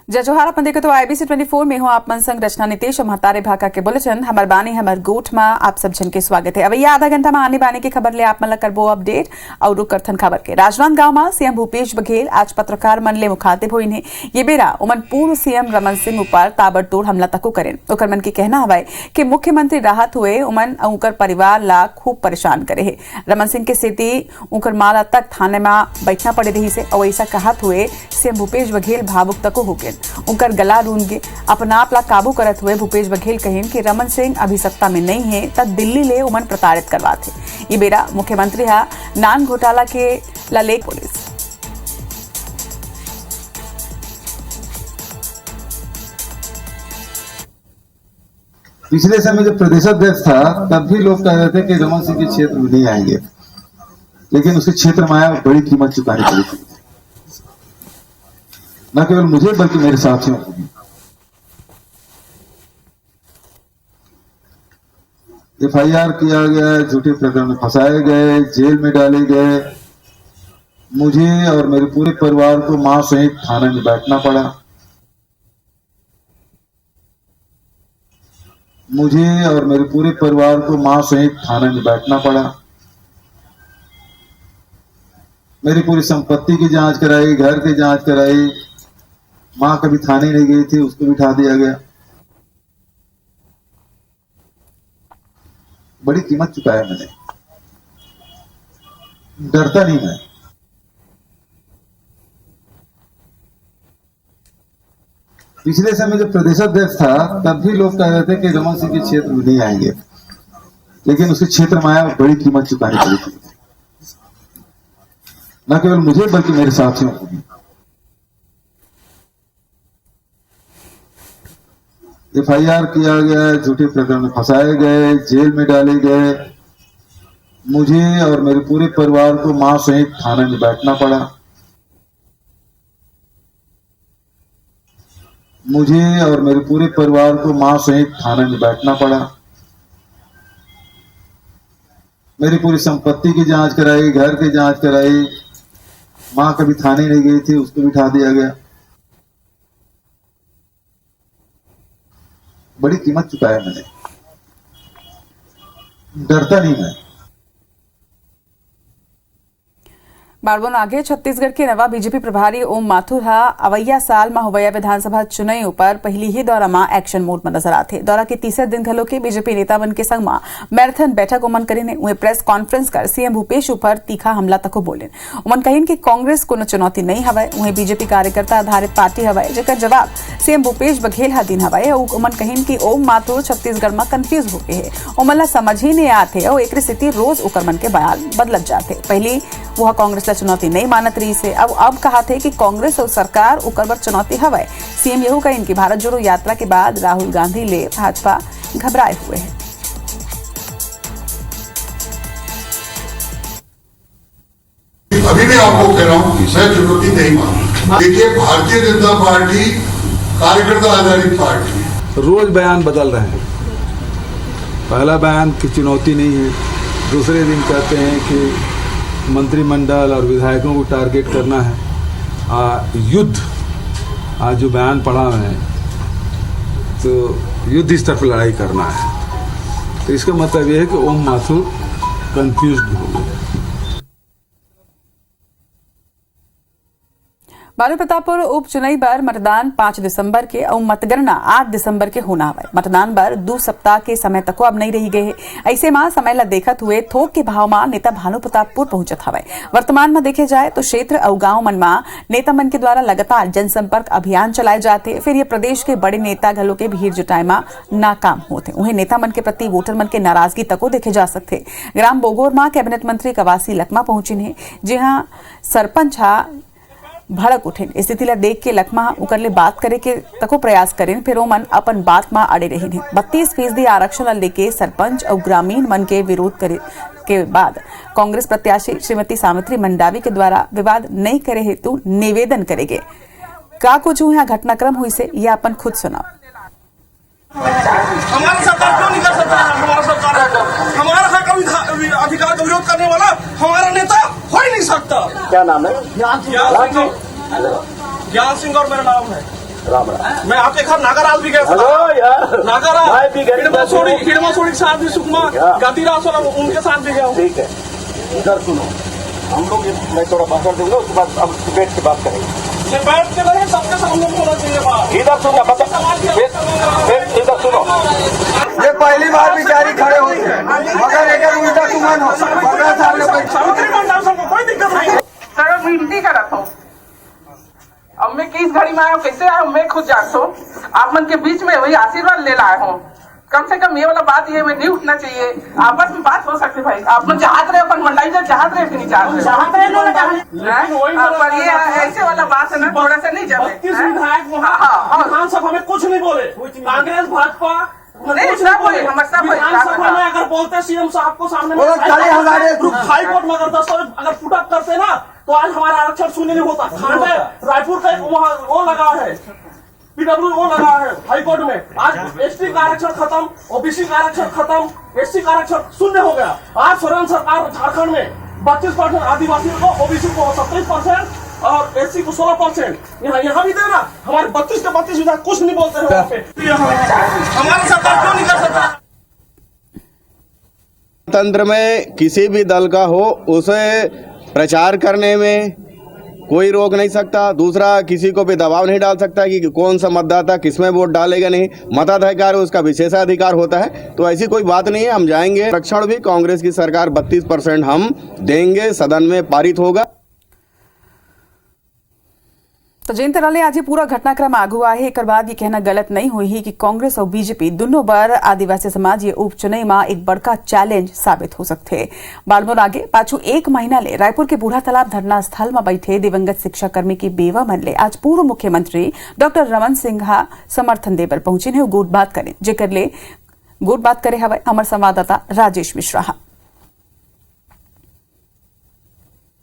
जय जोहार अपन देखो तो IBC 24 में हूँ आप मन संग रचना नितेश महतारे भाका के बुलेटिन हमर बानी हमर गोठ में आप सब जन के स्वागत है। अब ये आधा घंटा में आने बाने की खबर ले आप मन करबो अपडेट और रुक करथन खबर के राजनांद गांव में सीएम भूपेश बघेल आज पत्रकार मन ले मुखातिब होइन है। ये बेरा उमन पूर्व सीएम रमन सिंह ऊपर ताबड़तोड़ हमला तको करें। ओकर मन के कहना हवाय कि मुख्यमंत्री राहत हुए उमन उनकर परिवार ला खूब परेशान करे है। रमन सिंह के सेती उनकर माला तक थाने में बैठना पड़े रही से और ऐसा कहत हुए सीएम भूपेश बघेल भावुक तको हो गए। उनकर गला रूंध के अपना आप ला काबू करत हुए भूपेश बघेल कहेन कि रमन सिंह अभी सत्ता में नहीं है तब दिल्ली ले उमन प्रताड़ित करवाते। ये बेरा मुख्यमंत्री हा नान घोटाला के ललेक पुलिस पिछले समय जब प्रदेशाध्यक्ष था तब भी लोग कह रहे थे कि रमन सिंह के क्षेत्र में नहीं आएंगे, लेकिन उसके क्षेत्र में आया बड़ी कीमत चुकानी पड़ी थी, न केवल मुझे बल्कि मेरे साथियों को भी। FIR किया गया, झूठे प्रकरण में फंसाए गए, जेल में डाले गए। मुझे और मेरे पूरे परिवार को मां सहित थाने में बैठना पड़ा। मुझे और मेरे पूरे परिवार को मां सहित थाने में बैठना पड़ा। मेरी पूरी संपत्ति की जांच कराई, घर की जांच कराई। मां कभी थाने नहीं गई थी, उसको बिठा दिया गया। बड़ी कीमत चुकाया मैंने, डरता नहीं मैं। पिछले समय जब प्रदेशाध्यक्ष था तब भी लोग कह रहे थे कि रमन सिंह के क्षेत्र में नहीं आएंगे, लेकिन उसके क्षेत्र में आया बड़ी कीमत चुकानी पड़ी थी, न केवल मुझे बल्कि मेरे साथियों को भी। FIR किया गया, झूठे प्रकरण में फंसाए गए, जेल में डाले गए। मुझे और मेरे पूरे परिवार को मां सहित थाने में बैठना पड़ा। मुझे और मेरे पूरे परिवार को मां सहित थाने में बैठना पड़ा। मेरी पूरी संपत्ति की जांच कराई, घर की जांच कराई। मां कभी थाने नहीं गई थी, उसको बिठा दिया गया। बड़ी कीमत चुकाया मैंने, डरता नहीं मैं। बारबोन आगे छत्तीसगढ़ के नवा बीजेपी प्रभारी ओम माथुर हा अवैया साल में होवैया विधानसभा चुनाव ऊपर पहली ही दौरा में एक्शन मोड में नजर आते। दौरा के तीसरे दिन घलो के बीजेपी नेता मन के संग में मैराथन बैठक उमन करीने उन्हें प्रेस कॉन्फ्रेंस कर सीएम भूपेश ऊपर तीखा हमला तको बोले। उमन कहीन कि कांग्रेस कोनो चुनौती नहीं हवय, उन्हें बीजेपी कार्यकर्ता आधारित पार्टी हवय, जेकर जवाब सीएम भूपेश बघेल हा दिन हवय। उमन कहीन कि ओम माथुर छत्तीसगढ़ में कंफ्यूज हो गए है, उमन ला समझ ही नहीं आते और एक स्थिति रोज उकर मन के बयान बदलत जाते। पहली वह कांग्रेस ला चुनौती नहीं मानत रही से अब कहा थे कि कांग्रेस और सरकार उकर बर चुनौती हवय। सीएम यहू कही कि भारत जोड़ो यात्रा के बाद राहुल गांधी ले भाजपा घबराए हुए है। अभी भी आपको कह रहा हूं, मैं चुनौती नहीं मानता। देखिए, भारतीय जनता पार्टी कार्यकर्ता आधारित पार्टी है। रोज बयान बदल रहे हैं। पहला बयान की चुनौती नहीं है, दूसरे दिन कहते हैं कि मंत्रिमंडल और विधायकों को टारगेट करना है। युद्ध, आज जो बयान पढ़ा है तो युद्ध स्तर पर लड़ाई करना है, तो इसका मतलब यह है कि ओम माथुर कंफ्यूज्ड हो गए। बालू प्रतापपुर उपचुनाव पर मतदान 5 दिसंबर के और मतगणना 8 दिसंबर के होना है। मतदान पर 2 सप्ताह के समय तक अब नहीं रही गए है। ऐसे में समय ला देखत हुए थोक के भाव में नेता भानु प्रतापपुर पहुंचत हवे। वर्तमान में देखे जाए तो क्षेत्र और गांव मन में नेता मन के द्वारा लगातार जनसंपर्क अभियान चलाए जाते, फिर ये प्रदेश के बड़े नेता घलों के भीड़ जुटाए में नाकाम होते। उन्हें नेता मन के प्रति वोटर मन के नाराजगी तको देखे जा सकते। ग्राम बोगोर में कैबिनेट मंत्री कवासी लखमा पहुंची है, जहां सरपंच भड़क उठे। स्थिति ला देख के लखमा उकरले बात करे के तको प्रयास करें, फिर ओमन अपन बात में अड़े रही है। 32% आरक्षण ला लेके सरपंच और ग्रामीण मन के विरोध करे के बाद कांग्रेस प्रत्याशी श्रीमती सावित्री मंडावी के द्वारा विवाद नहीं करे हेतु निवेदन करेंगे। का कुछ यहाँ घटनाक्रम हुई से यह अपन खुद सुनाओ। हमारी सरकार क्यों नहीं कर सकता है? हमारा सरकार है, हमारा हक अधिकार का विरोध करने वाला हमारा नेता हो ही नहीं सकता। क्या नाम है? ज्ञान सिंह और मेरा नाम है। राम राम। मैं आपके घर नागाराज भी गया था। हेलो यार, नागाराज मैं भी गया था। हिडमा सोड़ी के साथ भी सुकमा गतिराज उनके साथ भी गया हूँ। ठीक है, इधर सुनो, हम लोग मैं थोड़ा भाषण दूंगा, उसके बाद अब बैठ के बात करेंगे। बैठ के रहे, सबके सामने होना चाहिए बात। इधर सुनो, इधर सुनो। ये पहली बार बिचारी खड़े हुई है, मगर एक उल्टा तुमन हो मंत्रिमंडल से कोई दिक्कत नहीं। सर मैं हिंदी का रखा हूँ। अब मैं किस घड़ी में आया हूँ, कैसे आया हूँ, मैं खुद जानता हूँ। आप मन के बीच में वही आशीर्वाद ले लाया हूँ। कम से कम ये वाला बात ये में नहीं उठना चाहिए। आपस में बात हो सकती भाई, आप लोग चाहते रहे अपन मंडाई जा, चाहते रहे कि नहीं चाहते पर ये ऐसे वाला बात है ना, थोड़ा सा नहीं चले। 32 विधायक विधानसभा में कुछ नहीं बोले। कांग्रेस भाजपा नहीं, सब बोले, हम सब बोले। विधानसभा में अगर बोलते सीएम साहब को सामने में हाईकोर्ट में अगर दस्तावेज अगर पुटअप करते ना, तो आज हमारा आरक्षण शून्य नहीं होता। खांडे रायपुर का वहाँ वो लगा है, पीडब्ल्यू वो लगा है हाईकोर्ट में। आज एसटी का आरक्षण खत्म, ओबीसी का आरक्षण खत्म, एससी का आरक्षण शून्य हो गया। आज सोरेन सरकार झारखंड में 32% आदिवासी को, ओबीसी को 27% और एससी को 16%। यहाँ भी देना, हमारे 32 के 32 विधायक कुछ नहीं बोलते हैं वहाँ पे। हमारी सरकार क्यों नहीं कर सकता? तंत्र में किसी भी दल का हो, उसे प्रचार करने में कोई रोक नहीं सकता। दूसरा, किसी को भी दबाव नहीं डाल सकता कि कौन सा मतदाता किसमें वोट डालेगा नहीं। मताधिकार उसका विशेषाधिकार होता है, तो ऐसी कोई बात नहीं है। हम जाएंगे, आरक्षण भी कांग्रेस की सरकार 32% हम देंगे, सदन में पारित होगा। तो जिन तरह ले आज ये पूरा घटनाक्रम आगू आए, एक बाद ये कहना गलत नहीं हुई कि कांग्रेस और बीजेपी दोनों बार आदिवासी समाज ये उपचुनाव में एक बड़का चैलेंज साबित हो सकते। बालमोर आगे पाछू 1 महीना ले रायपुर के बूढ़ा तालाब धरना स्थल में बैठे दिवंगत शिक्षाकर्मी की बेवा मन ले आज पूर्व मुख्यमंत्री डॉक्टर रमन सिंहा समर्थन देबर पहुंचे ने गोट बात करें, जेकर ले गोट बात करे हवे हमारे संवाददाता राजेश मिश्रा।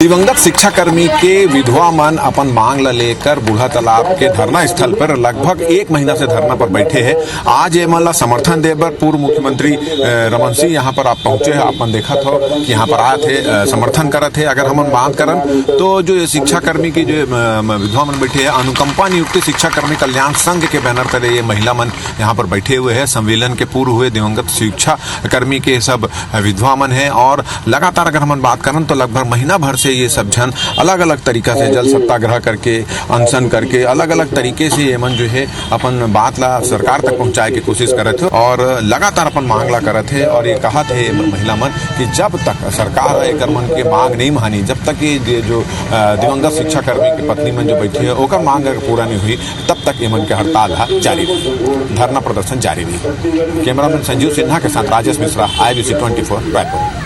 दिवंगत शिक्षाकर्मी के विधवा मन अपन मांग ला लेकर बूढ़ा तालाब के धरना स्थल पर लगभग 1 महीना से धरना पर बैठे हैं। आज ये मन समर्थन देबर पूर्व मुख्यमंत्री रमन सिंह यहाँ पर आप पहुंचे हैं। आपन देखा था कि यहाँ पर आए थे, समर्थन करे थे। अगर हम बात करन तो जो शिक्षाकर्मी की जो विधवा मन बैठे हैं, अनुकंपा नियुक्त शिक्षाकर्मी कल्याण संघ के बैनर तले ये महिला मन यहाँ पर बैठे हुए हैं। संविलियन के पूर्व हुए दिवंगत शिक्षाकर्मी के सब विधवा मन है और लगातार अगर हम बात करन तो लगभग महीना भर से ये सब जन अलग अलग तरीका से जल सत्याग्रह करके, अनशन करके, अलग अलग तरीके से ये मन जो है अपन बात ला सरकार तक पहुंचाए की कोशिश करे थे और लगातार अपन मांग ला करे थे। और ये कहा थे महिला मन कि जब तक सरकार एक मन के मांग नहीं मानी, जब तक ये जो दिवंगत शिक्षाकर्मी की पत्नी मन जो बैठी है ओकर मांग अगर पूरा नहीं हुई, तब तक ये मन के हड़ताल जारी रही, धरना प्रदर्शन जारी रही। कैमरामैन संजीव सिन्हा के साथ राजेश मिश्रा, IBC 24 रायपुर।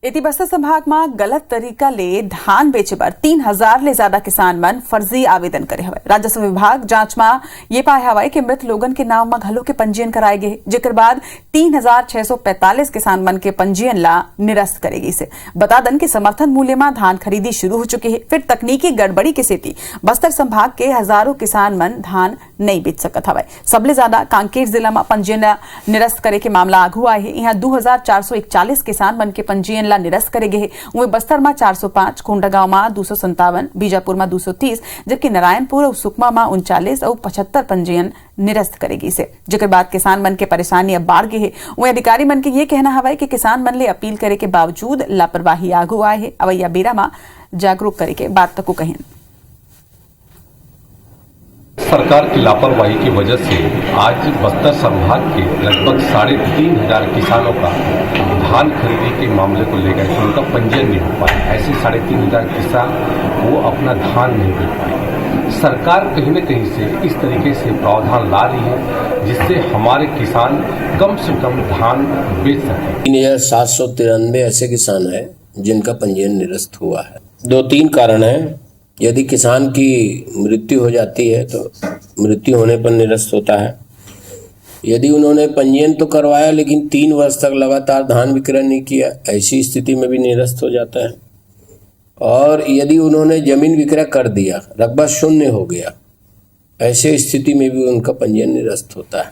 इति बस्तर संभाग में गलत तरीका ले धान बेचे पर 3000 ले ज्यादा किसान मन फर्जी आवेदन करे हवे। राजस्व विभाग जांच में ये पाया हवा कि मृत लोगन के नाम में घलो के पंजीयन कराए गए, जेकर बाद 3645 किसान मन के पंजीयन ला निरस्त करेगी। से बता दन कि समर्थन मूल्य में धान खरीदी शुरू हो चुकी है, फिर तकनीकी गड़बड़ी के सेती बस्तर संभाग के हजारों किसान मन धान नहीं बेच सकत हवे। सबले ज्यादा कांकेर जिला में पंजीयन निरस्त करे के मामला आगू आए है। यहाँ 2441 किसान मन के पंजीयन निरस्त करे गए। वहीं बस्तर में 405, कोंडागांव में 257, बीजापुर में 230, जबकि नारायणपुर और सुकमा में 39 और 75 पंजीयन निरस्त करेगी। से जेकर बाद किसान मन के परेशानी अब बढ़ गई है। वहीं अधिकारी मन के ये कहना हवा कि किसान मन ले अपील करे के बावजूद लापरवाही आगू आए है। अवैया बेरा में जागरूक करे के बात तक कहें। सरकार की लापरवाही की वजह से आज बस्तर संभाग के लगभग 3500 किसानों का धान खरीदी के मामले को लेकर उनका पंजीयन नहीं हो पाया। ऐसे 3500 किसान वो अपना धान नहीं बेच पाए। सरकार कहीं न कहीं से इस तरीके से प्रावधान ला रही है जिससे हमारे किसान कम से कम धान बेच सकें। 3793 ऐसे किसान हैं जिनका पंजीयन निरस्त हुआ है। 2-3 कारण है। यदि किसान की मृत्यु हो जाती है तो मृत्यु होने पर निरस्त होता है। यदि उन्होंने पंजीयन तो करवाया लेकिन 3 वर्ष तक लगातार धान विक्रय नहीं किया, ऐसी स्थिति में भी निरस्त हो जाता है। और यदि उन्होंने जमीन विक्रय कर दिया, रकबा शून्य हो गया, ऐसे स्थिति में भी उनका पंजीयन निरस्त होता है।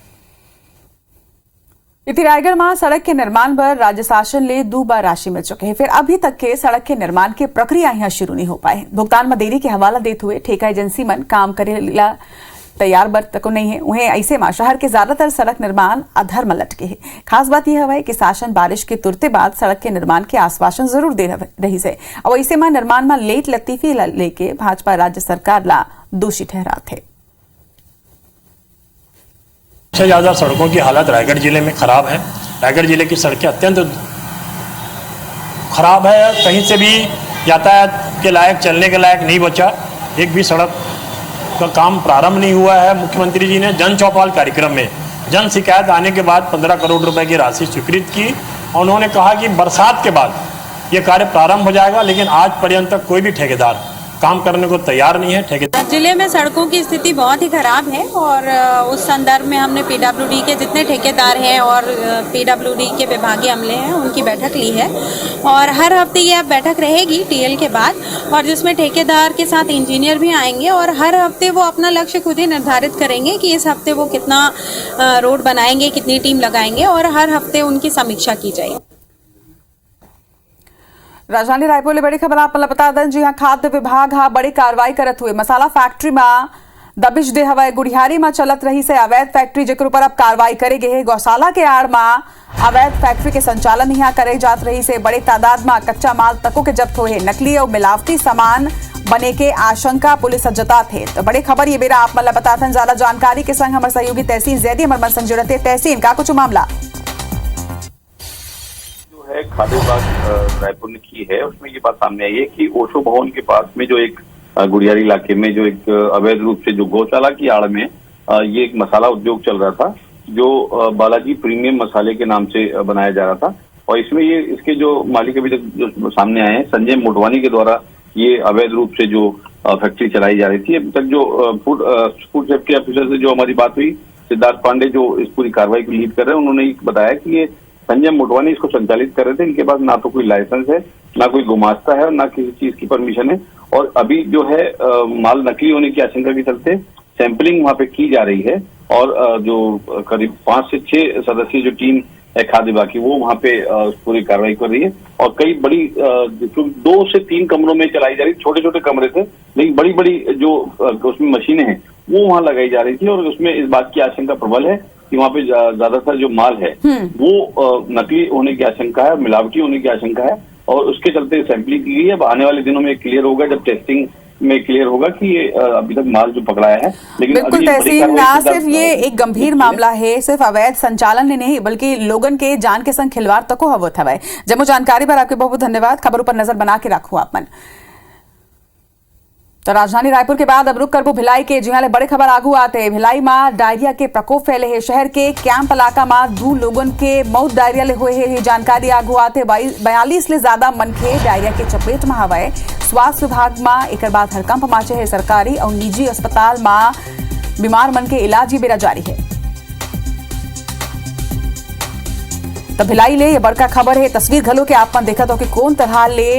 इति रायगढ़ में सड़क के निर्माण पर राज्य शासन ले 2 बार राशि मिल चुके हैं, फिर अभी तक के सड़क के निर्माण की प्रक्रिया यहाँ शुरू नहीं हो पाए। भुगतान में देरी के हवाला देते हुए ठेका एजेंसी मन काम करे तैयार बर तक नहीं है। उन्हें ऐसे में शहर के ज्यादातर सड़क निर्माण अधर में लटके है। खास बात यह है कि शासन बारिश के तुरते बाद सड़क के निर्माण के आश्वासन जरूर दे रही है और ऐसे में निर्माण में लेट लतीफी लेके भाजपा राज्य सरकार ला दोषी ठहरा थे। सबसे ज़्यादा सड़कों की हालत रायगढ़ जिले में खराब है। रायगढ़ जिले की सड़कें अत्यंत खराब है, कहीं से भी यातायात के लायक, चलने के लायक नहीं बचा। एक भी सड़क का काम प्रारंभ नहीं हुआ है। मुख्यमंत्री जी ने जन चौपाल कार्यक्रम में जन शिकायत आने के बाद 15 करोड़ रुपए की राशि स्वीकृत की और उन्होंने कहा कि बरसात के बाद ये कार्य प्रारंभ हो जाएगा, लेकिन आज पर्यंत तक कोई भी ठेकेदार काम करने को तैयार नहीं है। ठेकेदार जिले में सड़कों की स्थिति बहुत ही खराब है और उस संदर्भ में हमने पीडब्ल्यूडी के जितने ठेकेदार हैं और पीडब्ल्यूडी के विभागीय अमले हैं उनकी बैठक ली है और हर हफ्ते ये बैठक रहेगी टीएल के बाद, और जिसमें ठेकेदार के साथ इंजीनियर भी आएंगे और हर हफ्ते वो अपना लक्ष्य खुद ही निर्धारित करेंगे कि इस हफ्ते वो कितना रोड बनाएंगे, कितनी टीम लगाएंगे और हर हफ्ते उनकी समीक्षा की जाएगी। राजधानी रायपुर ले बड़ी खबर आप बता दें। जी हाँ, खाद्य विभाग बड़ी कार्रवाई करत हुए मसाला फैक्ट्री में दबिश दे हवाए। गुड़ियारी में चलत रही से अवैध फैक्ट्री, जेकर ऊपर अब कार्रवाई करे गए। गौशाला के आड़ में अवैध फैक्ट्री के संचालन यहाँ करे जात रही से बड़े तादाद में कच्चा माल तको के जब्त हुए। नकली और मिलावटी सामान बने के आशंका पुलिस जता थे। तो बड़ी खबर ये बेरा आप मतलब बता दें। ज्यादा जानकारी के संग हमारे सहयोगी तहसीन जैदी हमारे मन संग जुड़ते। तहसीन का कुछ मामला है खाद्य विभाग रायपुर ने की है, उसमें ये बात सामने आई है कि ओशो भवन के पास में जो एक गुड़ियारी इलाके में जो एक अवैध रूप से जो गौशाला की आड़ में ये एक मसाला उद्योग चल रहा था, जो बालाजी प्रीमियम मसाले के नाम से बनाया जा रहा था। और इसमें ये इसके जो मालिक अभी तक जो सामने आए हैं, संजय मोटवानी के द्वारा ये अवैध रूप से जो फैक्ट्री चलाई जा रही थी। अभी तक जो फूड सेफ्टी ऑफिसर से जो हमारी बात हुई, सिद्धार्थ पांडे जो इस पूरी कार्रवाई को लीड कर रहे हैं, उन्होंने बताया कि ये संजय मोटवानी इसको संचालित कर रहे थे। इनके पास ना तो कोई लाइसेंस है, ना कोई गुमास्ता है और ना किसी चीज की परमिशन है। और अभी जो है माल नकली होने की आशंका के चलते सैंपलिंग वहां पे की जा रही है और जो करीब 5 से 6 सदस्यीय जो टीम है खाद्य विभाग की, वो वहां पे पूरी कार्रवाई कर रही है। और कई बड़ी 2 से 3 कमरों में चलाई जा रही, छोटे छोटे कमरे थे, लेकिन बड़ी बड़ी जो उसमें मशीनें हैं वो वहां लगाई जा रही थी। और उसमें इस बात की आशंका प्रबल है कि वहाँ पे ज्यादातर जो माल है वो नकली होने की आशंका है, मिलावटी होने की आशंका है और उसके चलते सैंपलिंग की गई है। अब आने वाले दिनों में क्लियर होगा, जब टेस्टिंग में क्लियर होगा कि ये अभी तक माल जो पकड़ाया है। लेकिन बिल्कुल तहसीन, ना सिर्फ ये एक गंभीर मामला है, सिर्फ अवैध संचालन ने नहीं बल्कि लोगन के जान के संग खिलवाड़ तक होवत हवे। जमो जानकारी पर आपके बहुत धन्यवाद। खबर पर नजर बना के रखो आप मन। तो राजधानी रायपुर के बाद अब रुक करबो भिलाई के, जिहां ले बड़े खबर आगू आते। भिलाई में डायरिया के प्रकोप फैले है। शहर के कैंप इलाका में 2 लोगन के मौत डायरिया ले हुए है। जानकारी आगू आते 42 ले ज्यादा मनखे डायरिया के चपेट में हवाए। स्वास्थ्य विभाग में एक बाद हड़कंप माचे है। सरकारी और निजी अस्पताल में बीमार मन के इलाज बेरा जारी है। तो भिलाई ले ये बड़का खबर है। तस्वीर घलो के आप देखा तो कि कौन तरह ले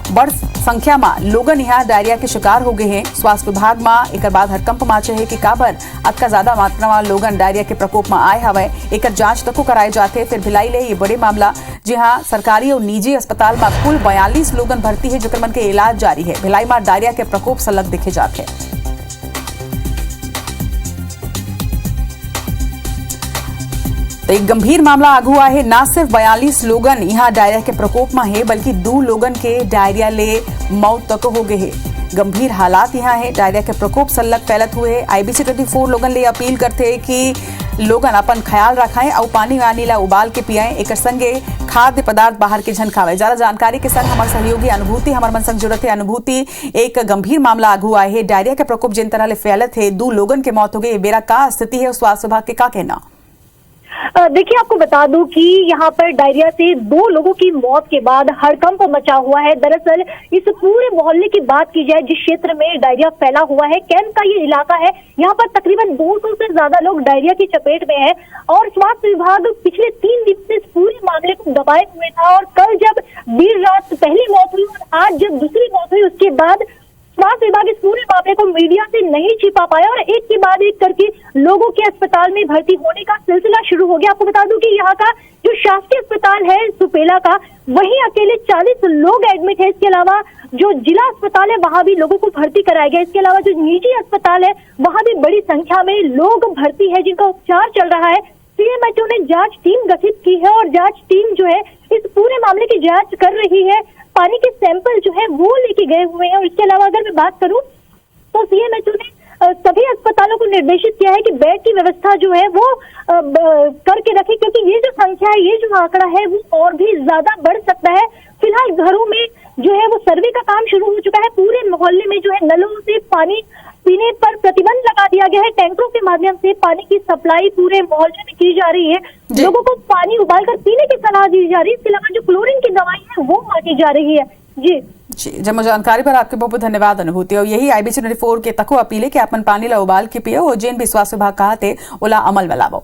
बड़ संख्या में लोगन यहाँ डायरिया के शिकार हो गए हैं। स्वास्थ्य विभाग में एक बाद हड़कंप माचे है कि काबर अतका ज्यादा मात्रा में लोगन डायरिया के प्रकोप में आए हवे। एक जांच तक कराए जाते। फिर भिलाई ले ये बड़े मामला, जी हाँ, सरकारी और निजी अस्पताल में कुल 42 लोगन भर्ती है, जिकर मन के इलाज जारी है। भिलाई में डायरिया के प्रकोप सलग दिखे जाते हैं। तो एक गंभीर मामला आगू है। ना सिर्फ 42 लोगन यहाँ डायरिया के प्रकोप में है, बल्कि 2 लोगन के डायरिया ले मौत तक हो गए है। गंभीर हालात यहाँ है। डायरिया के प्रकोप सलग फैलत हुए। IBC 24 लोगन ले अपील करते हैं कि लोगन अपन ख्याल रखाएं और पानी वानी ला उबाल के पियाएं। एक संगे खाद्य पदार्थ बाहर के झन खावे। ज्यादा जानकारी के संग हमारे सहयोगी अनुभूति हमारे मन संग जुड़त है। अनुभूति, एक गंभीर मामला आगू आए है। डायरिया के प्रकोप जिन तरह ले फैलत है, 2 लोगन के मौत हो गई। बेरा का स्थिति है, स्वास्थ्य विभाग के का कहना? देखिए, आपको बता दूं कि यहाँ पर डायरिया से 2 लोगों की मौत के बाद हड़कंप मचा हुआ है। दरअसल इस पूरे मोहल्ले की बात की जाए जिस क्षेत्र में डायरिया फैला हुआ है, कैंप का ये इलाका है, यहाँ पर तकरीबन 200 से ज्यादा लोग डायरिया की चपेट में है। और स्वास्थ्य विभाग पिछले 3 दिन से इस पूरे मामले को दबाए हुए था। और कल जब देर रात पहली मौत हुई और आज जब दूसरी मौत हुई, उसके बाद स्वास्थ्य विभाग विभाग इस पूरे मामले को मीडिया से नहीं छिपा पाया और एक के बाद एक करके लोगों के अस्पताल में भर्ती होने का सिलसिला शुरू हो गया। आपको बता दूं कि यहाँ का जो शासकीय अस्पताल है सुपेला का, वहीं अकेले 40 लोग एडमिट है। इसके अलावा जो जिला अस्पताल है वहां भी लोगों को भर्ती कराया गया। इसके अलावा जो निजी अस्पताल है वहां भी बड़ी संख्या में लोग भर्ती है जिनका उपचार चल रहा है। सीएमएचओ ने जांच टीम गठित की है और जांच टीम जो है इस पूरे मामले की जांच कर रही है। पानी के सैंपल जो है वो लेके गए हुए हैं। और इसके अलावा अगर मैं बात करूं तो सीएमएचओ ने सभी अस्पतालों को निर्देशित किया है कि बेड की व्यवस्था जो है वो करके रखे, क्योंकि ये जो संख्या है, ये जो आंकड़ा है वो और भी ज्यादा बढ़ सकता है। फिलहाल घरों में जो है वो सर्वे का काम शुरू हो चुका है। पूरे मोहल्ले में जो है नलों से पानी पीने पर प्रतिबंध लगा दिया गया है। टैंकरों के माध्यम से पानी की सप्लाई पूरे मोहल्ले में की जा रही है। लोगों को पानी उबालकर पीने की सलाह दी जा रही है। इसके अलावा जो क्लोरीन की दवाई है वो मांगी जा रही है। जी जब जानकारी पर आपके बहुत बहुत धन्यवाद अनुभूति। और यही IBC 24 के तको अपीले कि अपन पानी ला उबाल के पियो और जेन भी स्वास्थ्य विभाग कहते ओला अमल में लावो।